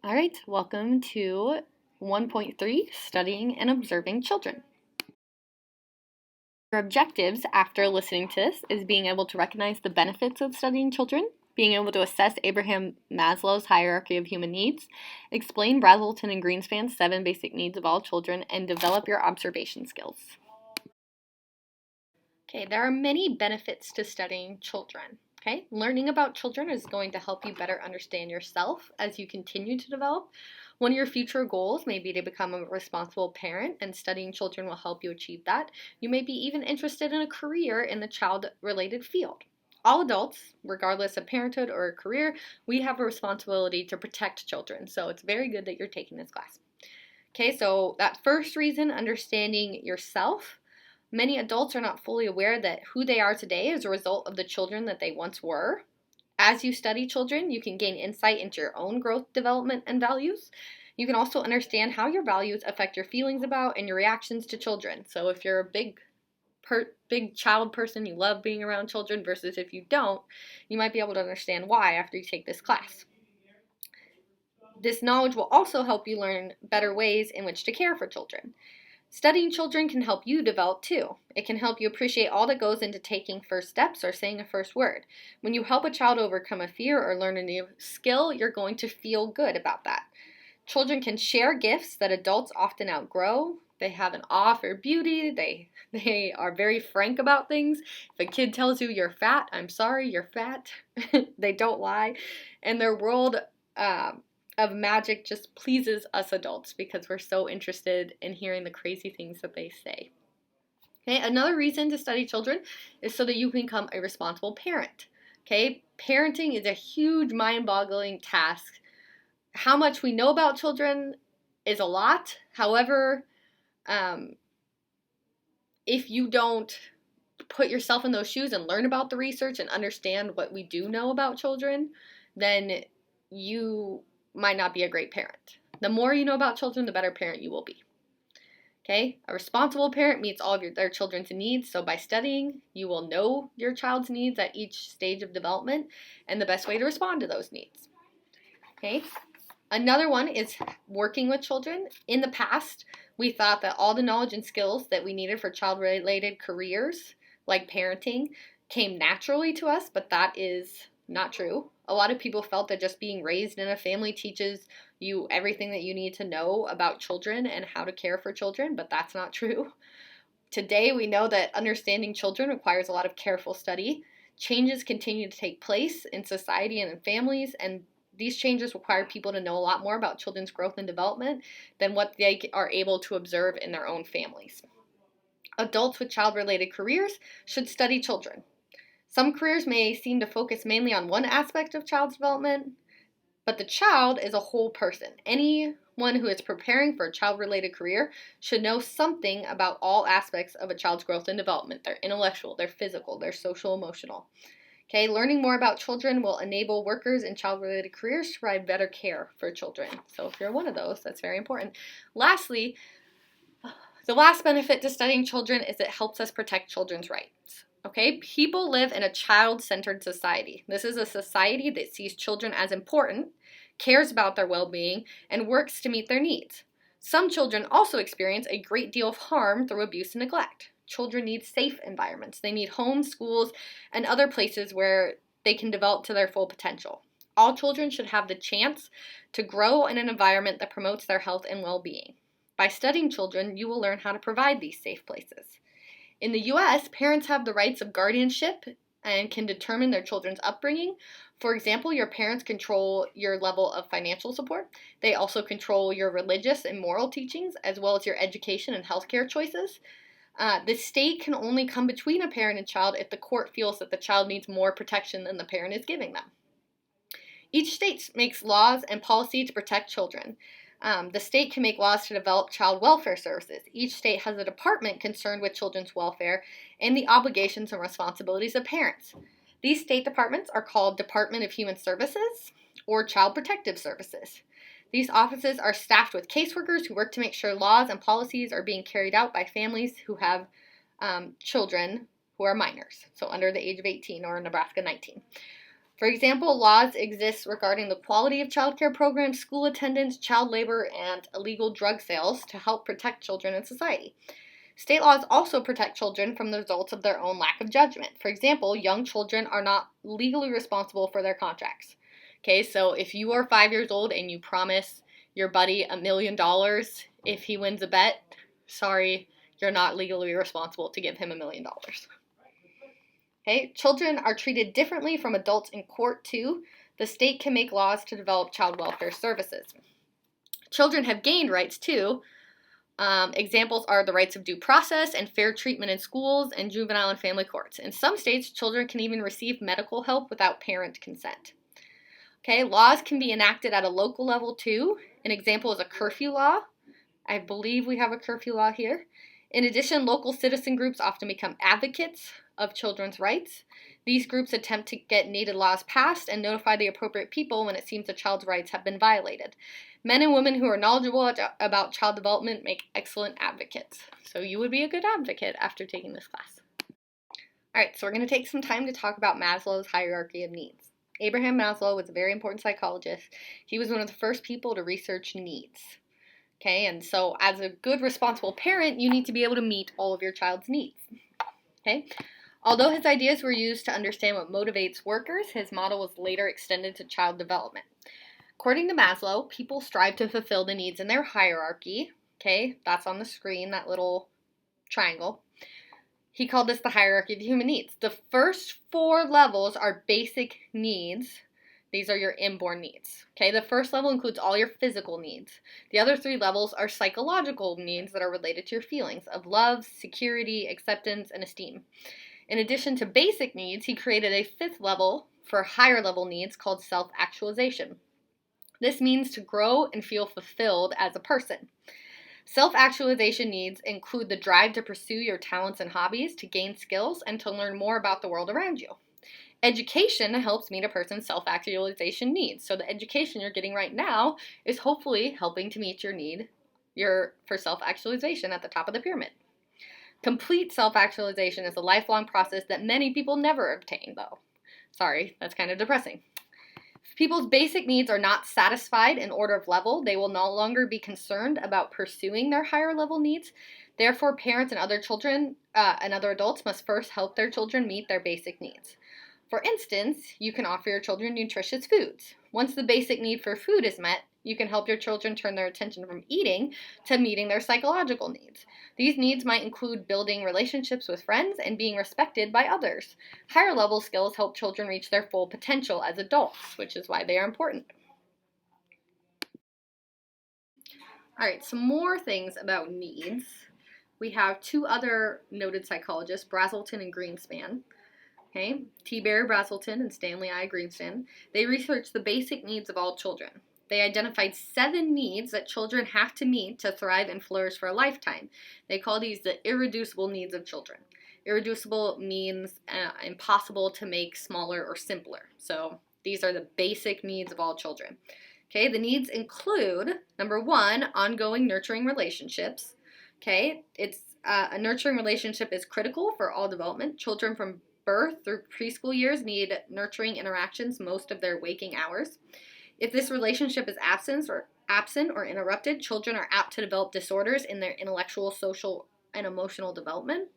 All right, welcome to 1.3, Studying and Observing Children. Your objectives after listening to this is being able to recognize the benefits of studying children, being able to assess Abraham Maslow's hierarchy of human needs, explain Brazelton and Greenspan's 7 basic needs of all children, and develop your observation skills. Okay, there are many benefits to studying children. Okay, learning about children is going to help you better understand yourself as you continue to develop. One of your future goals may be to become a responsible parent, and studying children will help you achieve that. You may be even interested in a career in the child-related field. All adults, regardless of parenthood or career, we have a responsibility to protect children, so it's very good that you're taking this class. Okay, so that first reason, understanding yourself. Many adults are not fully aware that who they are today is a result of the children that they once were. As you study children, you can gain insight into your own growth, development, and values. You can also understand how your values affect your feelings about and your reactions to children. So if you're a big child person, you love being around children, versus if you don't, you might be able to understand why after you take this class. This knowledge will also help you learn better ways in which to care for children. Studying children can help you develop too. It can help you appreciate all that goes into taking first steps or saying a first word. When you help a child overcome a fear or learn a new skill, you're going to feel good about that. Children can share gifts that adults often outgrow. They have an awe for beauty. They are very frank about things. If a kid tells you you're fat, I'm sorry, you're fat. They don't lie. And their world of magic just pleases us adults because we're so interested in hearing the crazy things that they say. Okay, another reason to study children is so that you can become a responsible parent. Okay, parenting is a huge mind-boggling task. How much we know about children is a lot. However, if you don't put yourself in those shoes and learn about the research and understand what we do know about children, then you might not be a great parent. The more you know about children, the better parent you will be. Okay, a responsible parent meets all of their children's needs. So by studying, you will know your child's needs at each stage of development and the best way to respond to those needs. Okay, another one is working with children. In the past, we thought that all the knowledge and skills that we needed for child-related careers, like parenting, came naturally to us, but that is not true. A lot of people felt that just being raised in a family teaches you everything that you need to know about children and how to care for children, but that's not true. Today, we know that understanding children requires a lot of careful study. Changes continue to take place in society and in families, and these changes require people to know a lot more about children's growth and development than what they are able to observe in their own families. Adults with child-related careers should study children. Some careers may seem to focus mainly on one aspect of child's development, but the child is a whole person. Anyone who is preparing for a child-related career should know something about all aspects of a child's growth and development: their intellectual, their physical, their social, emotional. Okay, learning more about children will enable workers in child-related careers to provide better care for children. So if you're one of those, that's very important. Lastly, the last benefit to studying children is it helps us protect children's rights. Okay, people live in a child-centered society. This is a society that sees children as important, cares about their well-being, and works to meet their needs. Some children also experience a great deal of harm through abuse and neglect. Children need safe environments. They need homes, schools, and other places where they can develop to their full potential. All children should have the chance to grow in an environment that promotes their health and well-being. By studying children, you will learn how to provide these safe places. In the U.S., parents have the rights of guardianship and can determine their children's upbringing. For example, your parents control your level of financial support. They also control your religious and moral teachings, as well as your education and healthcare choices. The state can only come between a parent and child if the court feels that the child needs more protection than the parent is giving them. Each state makes laws and policy to protect children. The state can make laws to develop child welfare services. Each state has a department concerned with children's welfare and the obligations and responsibilities of parents. These state departments are called Department of Human Services or Child Protective Services. These offices are staffed with caseworkers who work to make sure laws and policies are being carried out by families who have children who are minors, so under the age of 18 or Nebraska 19. For example, laws exist regarding the quality of child care programs, school attendance, child labor, and illegal drug sales to help protect children in society. State laws also protect children from the results of their own lack of judgment. For example, young children are not legally responsible for their contracts. Okay, so if you are 5 years old and you promise your buddy $1 million if he wins a bet, sorry, you're not legally responsible to give him $1 million. Okay, children are treated differently from adults in court too. The state can make laws to develop child welfare services. Children have gained rights too. Examples are the rights of due process and fair treatment in schools and juvenile and family courts. In some states, children can even receive medical help without parent consent. Okay, laws can be enacted at a local level too. An example is a curfew law. I believe we have a curfew law here. In addition, local citizen groups often become advocates of children's rights. These groups attempt to get needed laws passed and notify the appropriate people when it seems a child's rights have been violated. Men and women who are knowledgeable about child development make excellent advocates. So you would be a good advocate after taking this class. All right, so we're going to take some time to talk about Maslow's hierarchy of needs. Abraham Maslow was a very important psychologist. He was one of the first people to research needs. Okay, and so as a good responsible parent, you need to be able to meet all of your child's needs. Okay, although his ideas were used to understand what motivates workers, his model was later extended to child development. According to Maslow, people strive to fulfill the needs in their hierarchy. Okay, that's on the screen, that little triangle. He called this the hierarchy of human needs. The first 4 levels are basic needs. These are your inborn needs. Okay, the first level includes all your physical needs. The other 3 levels are psychological needs that are related to your feelings of love, security, acceptance, and esteem. In addition to basic needs, he created a 5th level for higher level needs called self-actualization. This means to grow and feel fulfilled as a person. Self-actualization needs include the drive to pursue your talents and hobbies, to gain skills, and to learn more about the world around you. Education helps meet a person's self-actualization needs. So the education you're getting right now is hopefully helping to meet your need for self-actualization at the top of the pyramid. Complete self-actualization is a lifelong process that many people never obtain, though. Sorry, that's kind of depressing. If people's basic needs are not satisfied in order of level, they will no longer be concerned about pursuing their higher level needs. Therefore, parents and other children and other adults must first help their children meet their basic needs. For instance, you can offer your children nutritious foods. Once the basic need for food is met, you can help your children turn their attention from eating to meeting their psychological needs. These needs might include building relationships with friends and being respected by others. Higher level skills help children reach their full potential as adults, which is why they are important. All right, some more things about needs. We have 2 other noted psychologists, Brazelton and Greenspan. Okay, T. Barry Brazelton and Stanley I. Greenspan. They researched the basic needs of all children. They identified 7 needs that children have to meet to thrive and flourish for a lifetime. They call these the irreducible needs of children. Irreducible means impossible to make smaller or simpler. So these are the basic needs of all children. Okay, the needs include, number 1, ongoing nurturing relationships. Okay, a nurturing relationship is critical for all development. Children from birth through preschool years need nurturing interactions most of their waking hours. If this relationship is absent or interrupted, children are apt to develop disorders in their intellectual, social, and emotional development.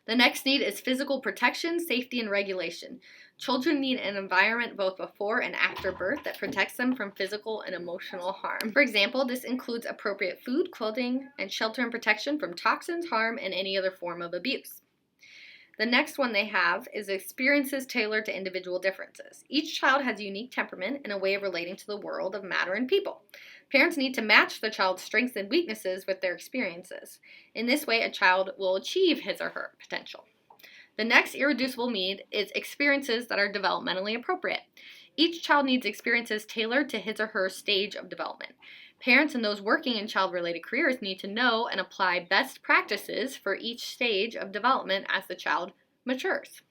The next need is physical protection, safety, and regulation. Children need an environment both before and after birth that protects them from physical and emotional harm. For example, this includes appropriate food, clothing, and shelter and protection from toxins, harm, and any other form of abuse. The next one they have is experiences tailored to individual differences. Each child has a unique temperament and a way of relating to the world of matter and people. Parents need to match the child's strengths and weaknesses with their experiences. In this way, a child will achieve his or her potential. The next irreducible need is experiences that are developmentally appropriate. Each child needs experiences tailored to his or her stage of development. Parents and those working in child-related careers need to know and apply best practices for each stage of development as the child matures.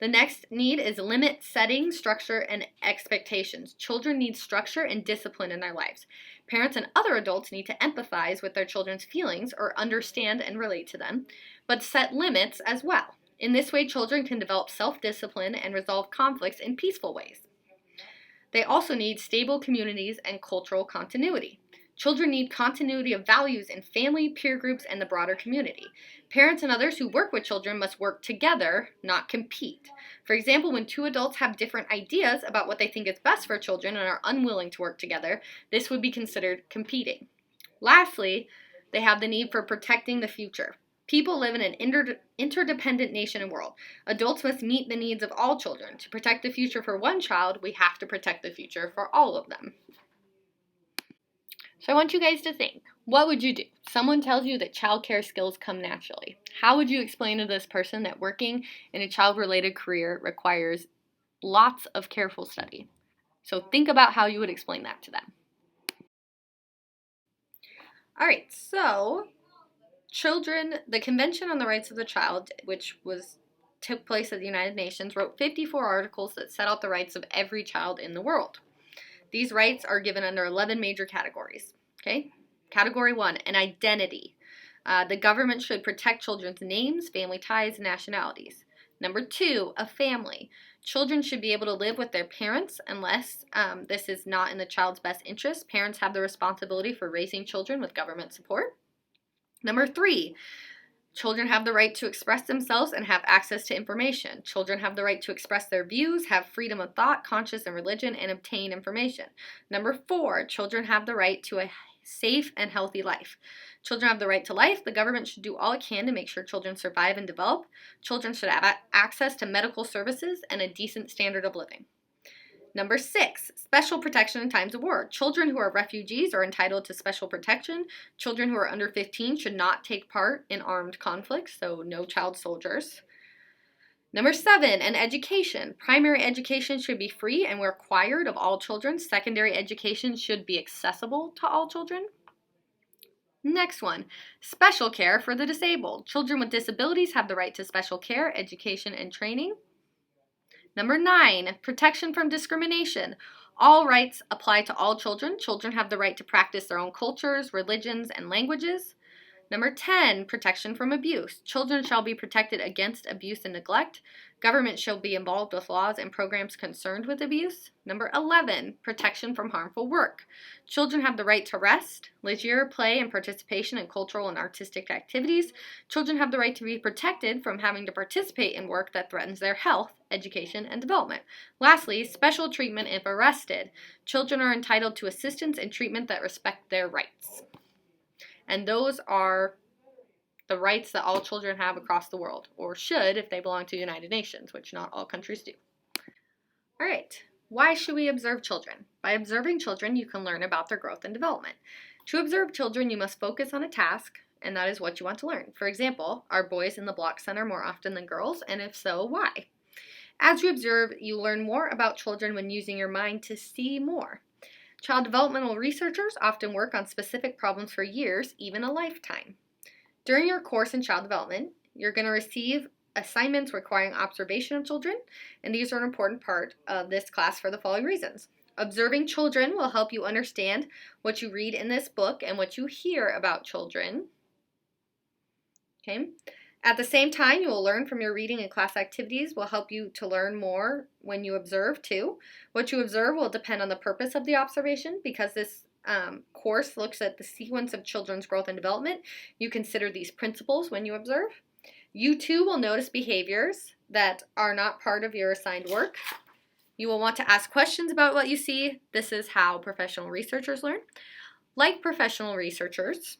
The next need is limit setting, structure, and expectations. Children need structure and discipline in their lives. Parents and other adults need to empathize with their children's feelings or understand and relate to them, but set limits as well. In this way, children can develop self-discipline and resolve conflicts in peaceful ways. They also need stable communities and cultural continuity. Children need continuity of values in family, peer groups, and the broader community. Parents and others who work with children must work together, not compete. For example, when two adults have different ideas about what they think is best for children and are unwilling to work together, this would be considered competing. Lastly, they have the need for protecting the future. People live in an interdependent nation and world. Adults must meet the needs of all children. To protect the future for one child, we have to protect the future for all of them. So I want you guys to think, what would you do? Someone tells you that childcare skills come naturally. How would you explain to this person that working in a child-related career requires lots of careful study? So think about how you would explain that to them. All right, so the Convention on the Rights of the Child, which took place at the United Nations, wrote 54 articles that set out the rights of every child in the world. These rights are given under 11 major categories. Okay? Category 1, an identity. The government should protect children's names, family ties, and nationalities. Number 2, a family. Children should be able to live with their parents unless this is not in the child's best interest. Parents have the responsibility for raising children with government support. Number 3, children have the right to express themselves and have access to information. Children have the right to express their views, have freedom of thought, conscience, and religion, and obtain information. Number 4, children have the right to a safe and healthy life. Children have the right to life. The government should do all it can to make sure children survive and develop. Children should have access to medical services and a decent standard of living. Number 6, special protection in times of war. Children who are refugees are entitled to special protection. Children who are under 15 should not take part in armed conflicts, so no child soldiers. Number 7, an education. Primary education should be free and required of all children. Secondary education should be accessible to all children. Next one, special care for the disabled. Children with disabilities have the right to special care, education, and training. Number 9, protection from discrimination. All rights apply to all children. Children have the right to practice their own cultures, religions, and languages. Number 10, protection from abuse. Children shall be protected against abuse and neglect. Government shall be involved with laws and programs concerned with abuse. Number 11, protection from harmful work. Children have the right to rest, leisure, play, and participation in cultural and artistic activities. Children have the right to be protected from having to participate in work that threatens their health, education, and development. Lastly, special treatment if arrested. Children are entitled to assistance and treatment that respect their rights. And those are the rights that all children have across the world, or should if they belong to the United Nations, which not all countries do. All right, why should we observe children? By observing children, you can learn about their growth and development. To observe children, you must focus on a task, and that is what you want to learn. For example, are boys in the block center more often than girls, and if so, why? As you observe, you learn more about children when using your mind to see more. Child developmental researchers often work on specific problems for years, even a lifetime. During your course in child development, you're going to receive assignments requiring observation of children, and these are an important part of this class for the following reasons. Observing children will help you understand what you read in this book and what you hear about children. Okay. At the same time, you will learn from your reading and class activities will help you to learn more when you observe too. What you observe will depend on the purpose of the observation. Because this course looks at the sequence of children's growth and development, you consider these principles when you observe. You too will notice behaviors that are not part of your assigned work. You will want to ask questions about what you see. This is how professional researchers learn. Like professional researchers,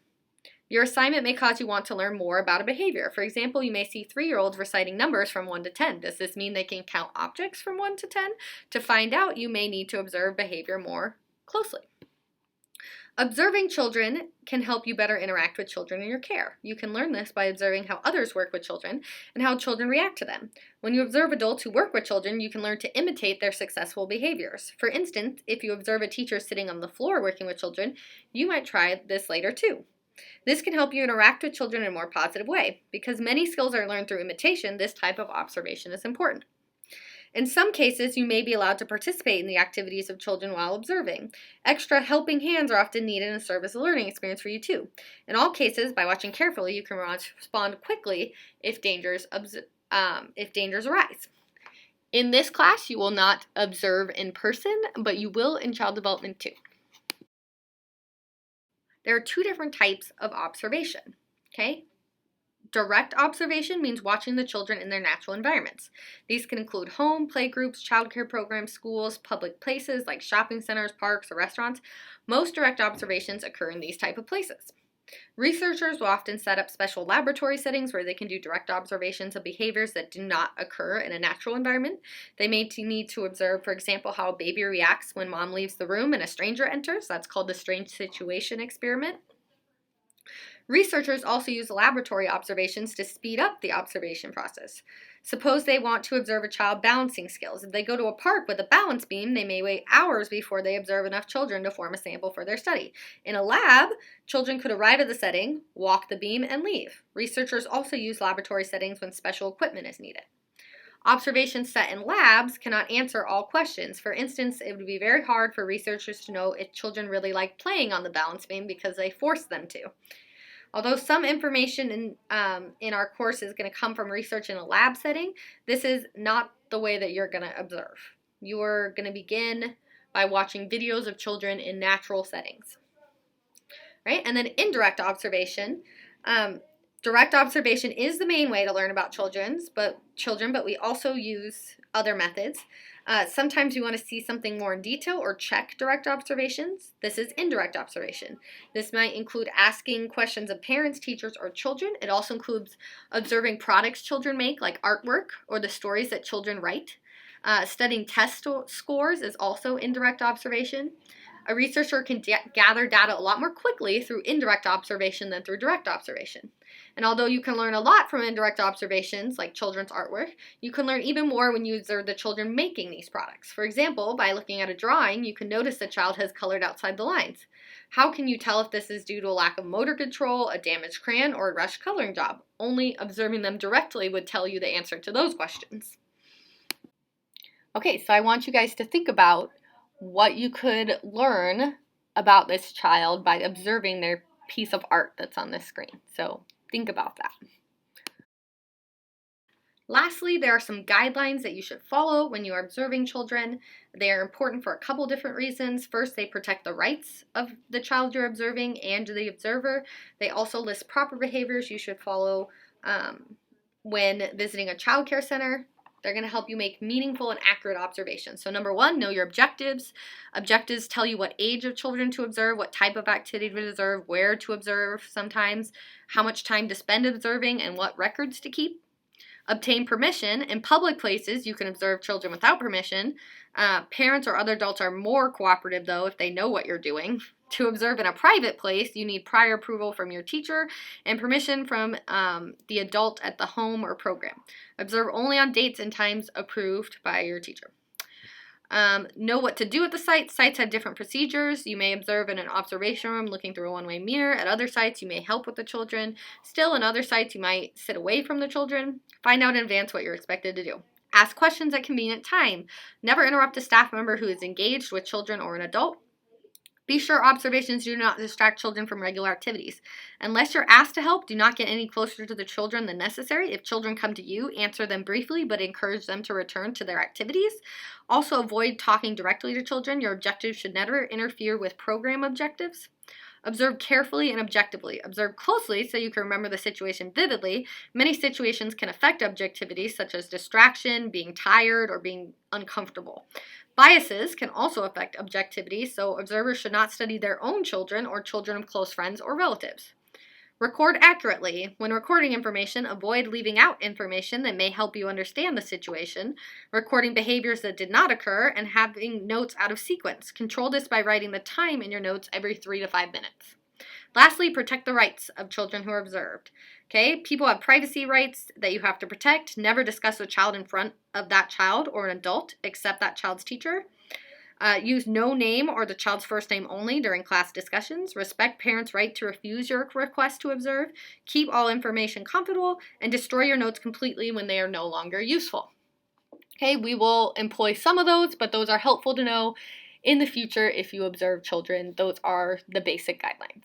your assignment may cause you want to learn more about a behavior. For example, you may see 3-year-olds reciting numbers from 1 to 10. Does this mean they can count objects from 1 to 10? To find out, you may need to observe behavior more closely. Observing children can help you better interact with children in your care. You can learn this by observing how others work with children and how children react to them. When you observe adults who work with children, you can learn to imitate their successful behaviors. For instance, if you observe a teacher sitting on the floor working with children, you might try this later too. This can help you interact with children in a more positive way. Because many skills are learned through imitation, this type of observation is important. In some cases, you may be allowed to participate in the activities of children while observing. Extra helping hands are often needed and serve as a learning experience for you too. In all cases, by watching carefully, you can respond quickly if dangers if dangers arise. In this class, you will not observe in person, but you will in child development too. There are two different types of observation, okay? Direct observation means watching the children in their natural environments. These can include home, playgroups, childcare programs, schools, public places like shopping centers, parks, or restaurants. Most direct observations occur in these type of places. Researchers will often set up special laboratory settings where they can do direct observations of behaviors that do not occur in a natural environment. They may need to observe, for example, how a baby reacts when mom leaves the room and a stranger enters. That's called the strange situation experiment. Researchers also use laboratory observations to speed up the observation process. Suppose they want to observe a child balancing skills. If they go to a park with a balance beam, they may wait hours before they observe enough children to form a sample for their study. In a lab, children could arrive at the setting, walk the beam, and leave. Researchers also use laboratory settings when special equipment is needed. Observations set in labs cannot answer all questions. For instance, it would be very hard for researchers to know if children really like playing on the balance beam because they force them to. Although some information in our course is going to come from research in a lab setting, this is not the way that you're going to observe. You are going to begin by watching videos of children in natural settings, right? And then indirect observation. Direct observation is the main way to learn about children, but we also use other methods. Sometimes you want to see something more in detail or check direct observations. This is indirect observation. This might include asking questions of parents, teachers, or children. It also includes observing products children make, like artwork, or the stories that children write. Studying test scores is also indirect observation. A researcher can gather data a lot more quickly through indirect observation than through direct observation. And although you can learn a lot from indirect observations, like children's artwork, you can learn even more when you observe the children making these products. For example, by looking at a drawing, you can notice the child has colored outside the lines. How can you tell if this is due to a lack of motor control, a damaged crayon, or a rushed coloring job? Only observing them directly would tell you the answer to those questions. Okay, so I want you guys to think about what you could learn about this child by observing their piece of art that's on this screen. So think about that. Lastly, there are some guidelines that you should follow when you are observing children. They are important for a couple different reasons. First, they protect the rights of the child you're observing and the observer. They also list proper behaviors you should follow when visiting a child care center. They're going to help you make meaningful and accurate observations. So number one, know your objectives. Objectives tell you what age of children to observe, what type of activity to observe, where to observe sometimes, how much time to spend observing, and what records to keep. Obtain permission. In public places, you can observe children without permission. Parents or other adults are more cooperative, though, if they know what you're doing. To observe in a private place, you need prior approval from your teacher and permission from the adult at the home or program. Observe only on dates and times approved by your teacher. Know what to do at the site. Sites have different procedures. You may observe in an observation room looking through a one-way mirror. At other sites, you may help with the children. Still, in other sites, you might sit away from the children. Find out in advance what you're expected to do. Ask questions at convenient time. Never interrupt a staff member who is engaged with children or an adult. Be sure observations do not distract children from regular activities. Unless you're asked to help, do not get any closer to the children than necessary. If children come to you, answer them briefly, but encourage them to return to their activities. Also, avoid talking directly to children. Your objectives should never interfere with program objectives. Observe carefully and objectively. Observe closely so you can remember the situation vividly. Many situations can affect objectivity, such as distraction, being tired, or being uncomfortable. Biases can also affect objectivity, so observers should not study their own children or children of close friends or relatives. Record accurately. When recording information, avoid leaving out information that may help you understand the situation, recording behaviors that did not occur, and having notes out of sequence. Control this by writing the time in your notes every 3 to 5 minutes. Lastly, protect the rights of children who are observed. Okay, people have privacy rights that you have to protect. Never discuss a child in front of that child or an adult except that child's teacher. Use no name or the child's first name only during class discussions. Respect parents' right to refuse your request to observe. Keep all information confidential and destroy your notes completely when they are no longer useful. Okay, we will employ some of those, but those are helpful to know in the future if you observe children. Those are the basic guidelines.